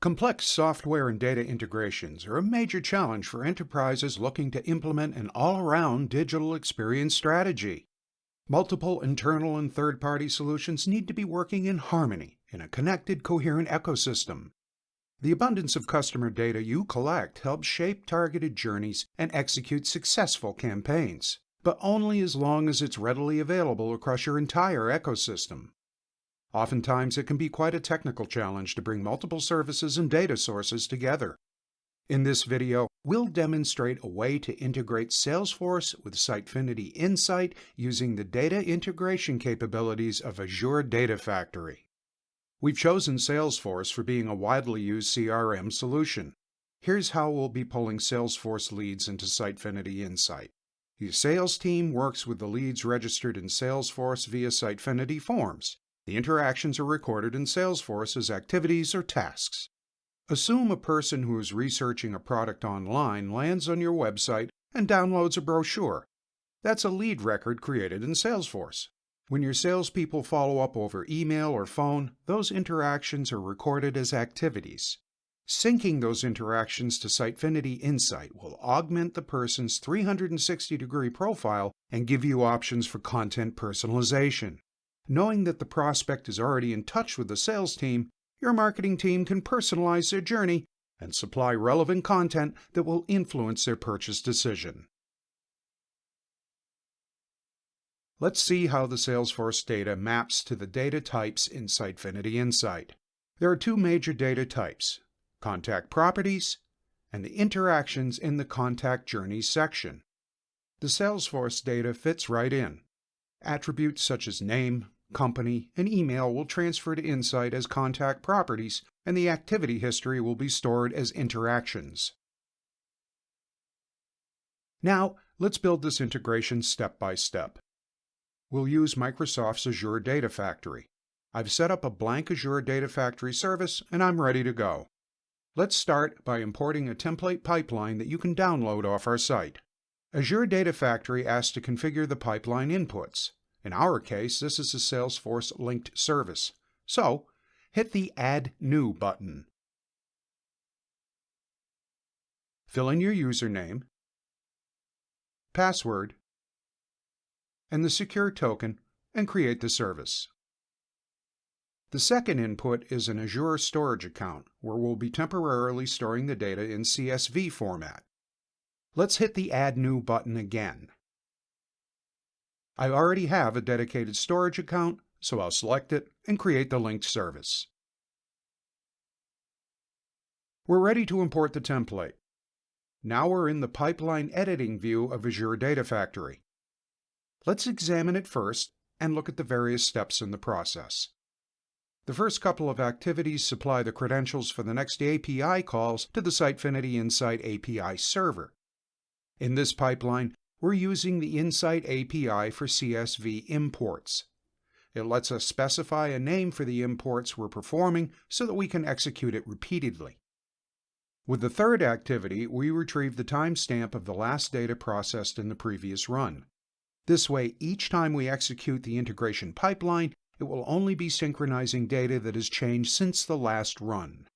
Complex software and data integrations are a major challenge for enterprises looking to implement an all-around digital experience strategy. Multiple internal and third-party solutions need to be working in harmony in a connected, coherent ecosystem. The abundance of customer data you collect helps shape targeted journeys and execute successful campaigns, but only as long as it's readily available across your entire ecosystem. Oftentimes, it can be quite a technical challenge to bring multiple services and data sources together. In this video, we'll demonstrate a way to integrate Salesforce with Sitefinity Insight using the data integration capabilities of Azure Data Factory. We've chosen Salesforce for being a widely used CRM solution. Here's how we'll be pulling Salesforce leads into Sitefinity Insight. The sales team works with the leads registered in Salesforce via Sitefinity forms. The interactions are recorded in Salesforce as activities or tasks. Assume a person who is researching a product online lands on your website and downloads a brochure. That's a lead record created in Salesforce. When your salespeople follow up over email or phone, those interactions are recorded as activities. Syncing those interactions to Sitefinity Insight will augment the person's 360-degree profile and give you options for content personalization. Knowing that the prospect is already in touch with the sales team, your marketing team can personalize their journey and supply relevant content that will influence their purchase decision. Let's see how the Salesforce data maps to the data types in Sitefinity Insight. There are two major data types: contact properties and the interactions in the contact journeys section. The Salesforce data fits right in. Attributes such as name, company, and email will transfer to Insight as contact properties, and the activity history will be stored as interactions. Now, let's build this integration step by step. We'll use Microsoft's Azure Data Factory. I've set up a blank Azure Data Factory service, and I'm ready to go. Let's start by importing a template pipeline that you can download off our site. Azure Data Factory asks to configure the pipeline inputs. In our case, this is a Salesforce linked service. So, hit the Add New button. Fill in your username, password, and the secure token, and create the service. The second input is an Azure storage account, where we'll be temporarily storing the data in CSV format. Let's hit the Add New button again. I already have a dedicated storage account, so I'll select it and create the linked service. We're ready to import the template. Now we're in the pipeline editing view of Azure Data Factory. Let's examine it first and look at the various steps in the process. The first couple of activities supply the credentials for the next API calls to the Sitefinity Insight API server. In this pipeline, we're using the Insight API for CSV imports. It lets us specify a name for the imports we're performing so that we can execute it repeatedly. With the third activity, we retrieve the timestamp of the last data processed in the previous run. This way, each time we execute the integration pipeline, it will only be synchronizing data that has changed since the last run.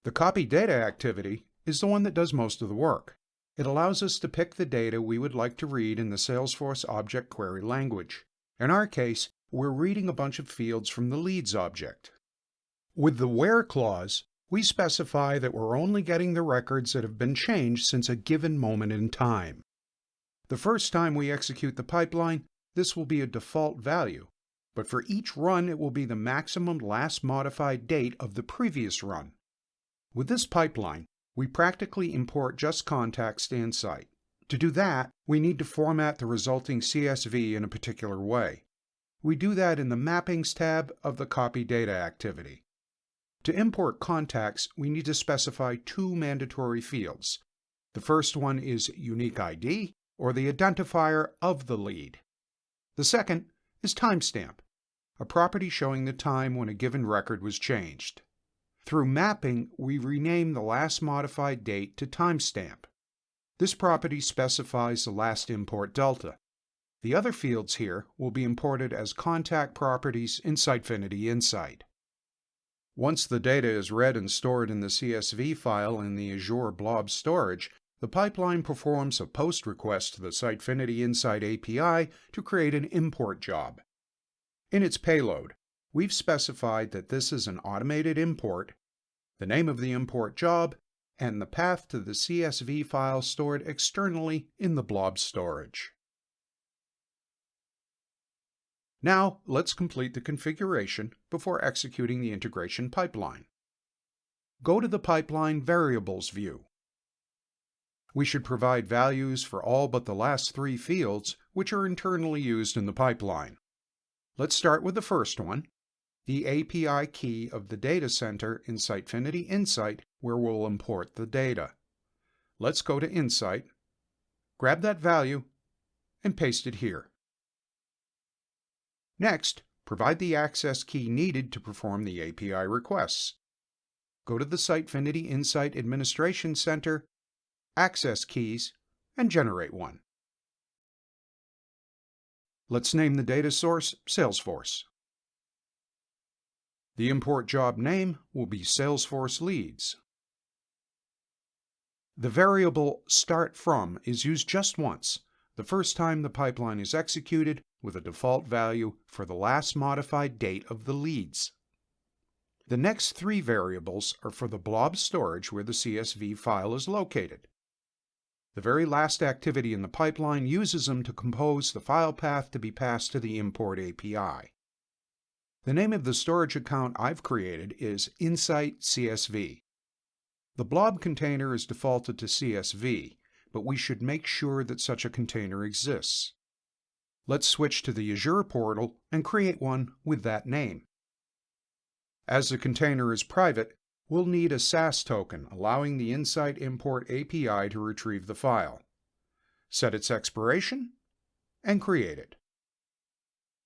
The copy data activity is the one that does most of the work. It allows us to pick the data we would like to read in the Salesforce object query language. In our case, we're reading a bunch of fields from the leads object. With the where clause, we specify that we're only getting the records that have been changed since a given moment in time. The first time we execute the pipeline, this will be a default value, but for each run it will be the maximum last modified date of the previous run. With this pipeline, we practically import just contacts to Insight. To do that, we need to format the resulting CSV in a particular way. We do that in the Mappings tab of the Copy Data activity. To import contacts, we need to specify two mandatory fields. The first one is Unique ID, or the identifier of the lead. The second is Timestamp, a property showing the time when a given record was changed. Through mapping, we rename the last modified date to timestamp. This property specifies the last import delta. The other fields here will be imported as contact properties in Sitefinity Insight. Once the data is read and stored in the CSV file in the Azure Blob storage, the pipeline performs a POST request to the Sitefinity Insight API to create an import job. In its payload, we've specified that this is an automated import, the name of the import job, and the path to the CSV file stored externally in the Blob storage. Now, let's complete the configuration before executing the integration pipeline. Go to the Pipeline Variables view. We should provide values for all but the last 3 fields, which are internally used in the pipeline. Let's start with the first one, the API key of the data center in Sitefinity Insight, where we'll import the data. Let's go to Insight, grab that value, and paste it here. Next, provide the access key needed to perform the API requests. Go to the Sitefinity Insight Administration Center, Access Keys, and generate one. Let's name the data source Salesforce. The import job name will be Salesforce Leads. The variable StartFrom is used just once, the first time the pipeline is executed, with a default value for the last modified date of the leads. The next 3 variables are for the blob storage where the CSV file is located. The very last activity in the pipeline uses them to compose the file path to be passed to the import API. The name of the storage account I've created is Insight CSV. The blob container is defaulted to CSV, but we should make sure that such a container exists. Let's switch to the Azure portal and create one with that name. As the container is private, we'll need a SAS token allowing the Insight Import API to retrieve the file. Set its expiration and create it.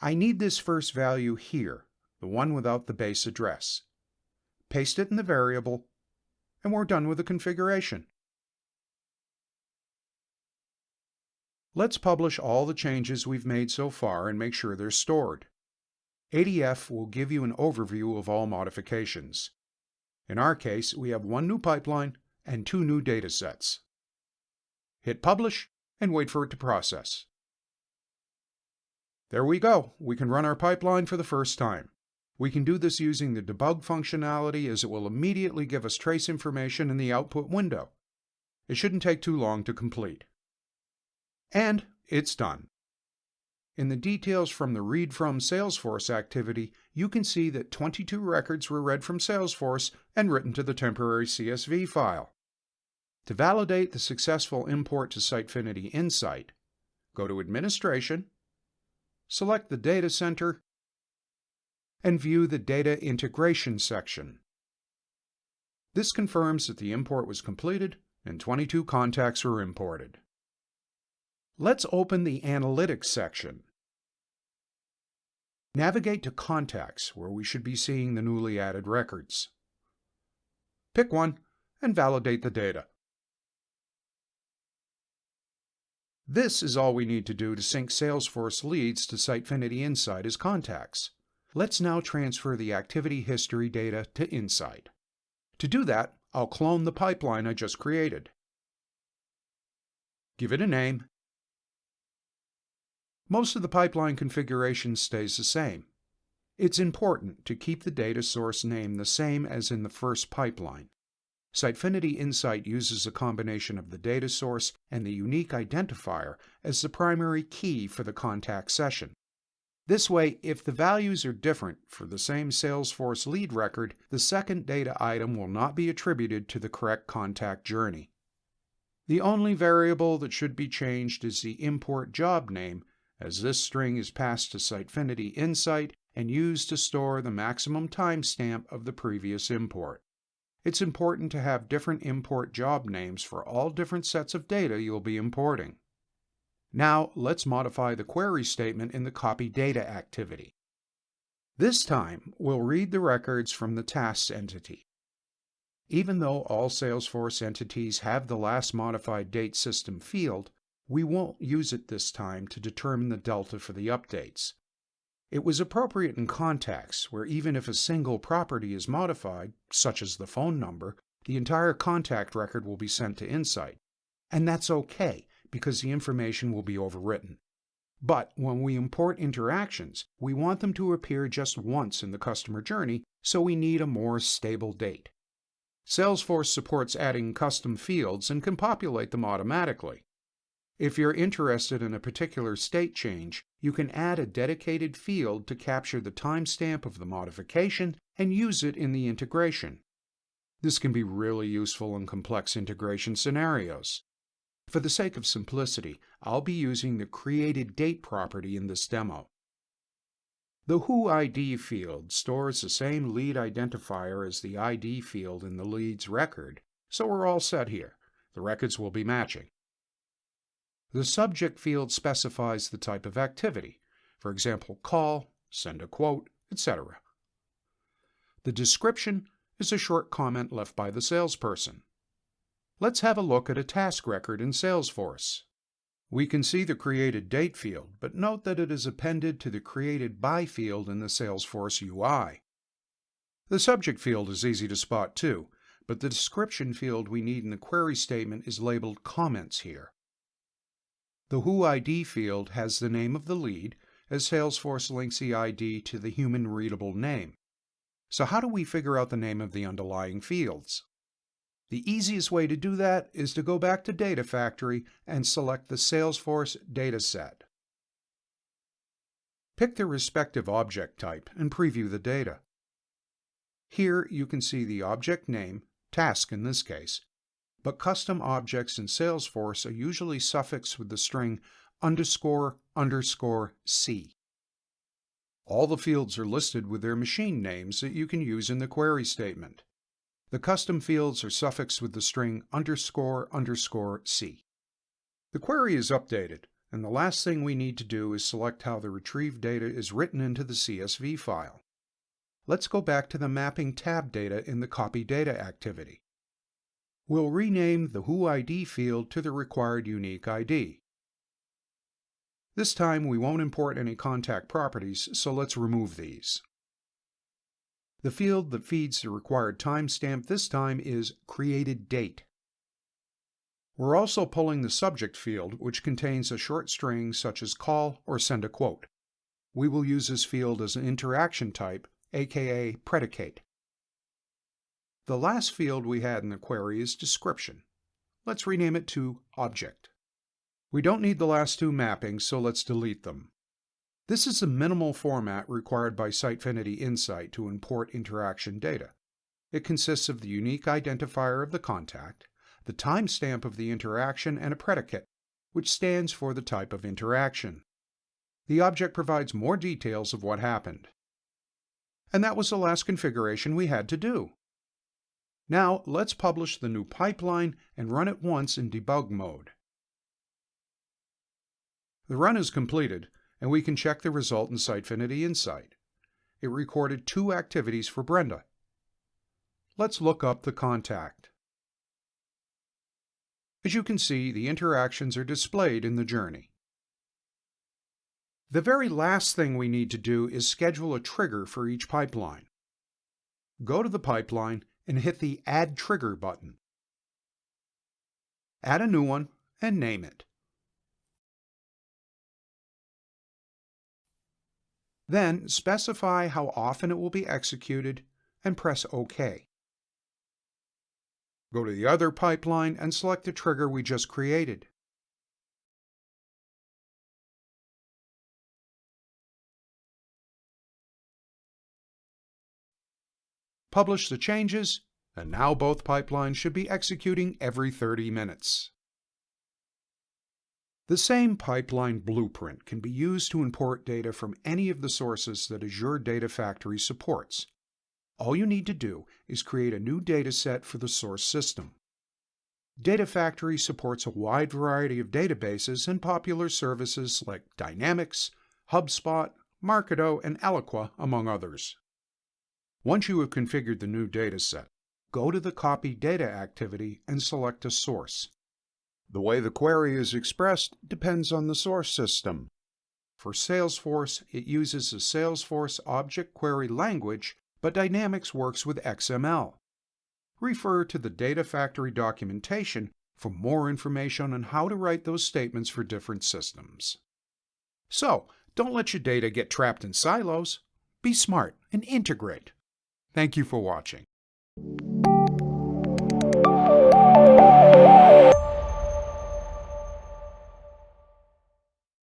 I need this first value here, the one without the base address. Paste it in the variable, and we're done with the configuration. Let's publish all the changes we've made so far and make sure they're stored. ADF will give you an overview of all modifications. In our case, we have 1 new pipeline and 2 new datasets. Hit Publish and wait for it to process. There we go. We can run our pipeline for the first time. We can do this using the debug functionality, as it will immediately give us trace information in the output window. It shouldn't take too long to complete. And it's done. In the details from the Read from Salesforce activity, you can see that 22 records were read from Salesforce and written to the temporary CSV file. To validate the successful import to Sitefinity Insight, go to Administration, select the Data Center, and view the Data Integration section. This confirms that the import was completed and 22 contacts were imported. Let's open the Analytics section. Navigate to Contacts, where we should be seeing the newly added records. Pick one and validate the data. This is all we need to do to sync Salesforce Leads to Sitefinity Insight as contacts. Let's now transfer the activity history data to Insight. To do that, I'll clone the pipeline I just created. Give it a name. Most of the pipeline configuration stays the same. It's important to keep the data source name the same as in the first pipeline. Sitefinity Insight uses a combination of the data source and the unique identifier as the primary key for the contact session. This way, if the values are different for the same Salesforce lead record, the second data item will not be attributed to the correct contact journey. The only variable that should be changed is the import job name, as this string is passed to Sitefinity Insight and used to store the maximum timestamp of the previous import. It's important to have different import job names for all different sets of data you'll be importing. Now, let's modify the query statement in the Copy Data activity. This time, we'll read the records from the Tasks entity. Even though all Salesforce entities have the last modified date system field, we won't use it this time to determine the delta for the updates. It was appropriate in contexts where even if a single property is modified, such as the phone number, the entire contact record will be sent to Insight. And that's okay, because the information will be overwritten. But when we import interactions, we want them to appear just once in the customer journey, so we need a more stable date. Salesforce supports adding custom fields and can populate them automatically. If you're interested in a particular state change, you can add a dedicated field to capture the timestamp of the modification and use it in the integration. This can be really useful in complex integration scenarios. For the sake of simplicity, I'll be using the created date property in this demo. The Who ID field stores the same lead identifier as the ID field in the lead's record, so we're all set here. The records will be matching. The subject field specifies the type of activity, for example, call, send a quote, etc. The description is a short comment left by the salesperson. Let's have a look at a task record in Salesforce. We can see the created date field, but note that it is appended to the created by field in the Salesforce UI. The subject field is easy to spot too, but the description field we need in the query statement is labeled comments here. The Who ID field has the name of the lead, as Salesforce links the ID to the human-readable name. So how do we figure out the name of the underlying fields? The easiest way to do that is to go back to Data Factory and select the Salesforce dataset. Pick the respective object type and preview the data. Here you can see the object name, task in this case, but custom objects in Salesforce are usually suffixed with the string __C. All the fields are listed with their machine names that you can use in the query statement. The custom fields are suffixed with the string __C. The query is updated, and the last thing we need to do is select how the retrieved data is written into the CSV file. Let's go back to the Mapping tab data in the Copy Data activity. We'll rename the Who ID field to the required unique ID. This time we won't import any contact properties, so let's remove these. The field that feeds the required timestamp this time is created date. We're also pulling the subject field, which contains a short string such as call or send a quote. We will use this field as an interaction type, aka predicate. The last field we had in the query is description. Let's rename it to object. We don't need the last two mappings, so let's delete them. This is the minimal format required by Sitefinity Insight to import interaction data. It consists of the unique identifier of the contact, the timestamp of the interaction, and a predicate, which stands for the type of interaction. The object provides more details of what happened. And that was the last configuration we had to do. Now let's publish the new pipeline and run it once in debug mode. The run is completed, and we can check the result in Sitefinity Insight. It recorded 2 activities for Brenda. Let's look up the contact. As you can see, the interactions are displayed in the journey. The very last thing we need to do is schedule a trigger for each pipeline. Go to the pipeline and hit the Add Trigger button. Add a new one and name it. Then specify how often it will be executed and press OK. Go to the other pipeline and select the trigger we just created. Publish the changes, and now both pipelines should be executing every 30 minutes. The same pipeline blueprint can be used to import data from any of the sources that Azure Data Factory supports. All you need to do is create a new dataset for the source system. Data Factory supports a wide variety of databases and popular services like Dynamics, HubSpot, Marketo, and Eloqua, among others. Once you have configured the new dataset, go to the Copy Data activity and select a source. The way the query is expressed depends on the source system. For Salesforce, it uses the Salesforce object query language, but Dynamics works with XML. Refer to the Data Factory documentation for more information on how to write those statements for different systems. So, don't let your data get trapped in silos. Be smart and integrate. Thank you for watching.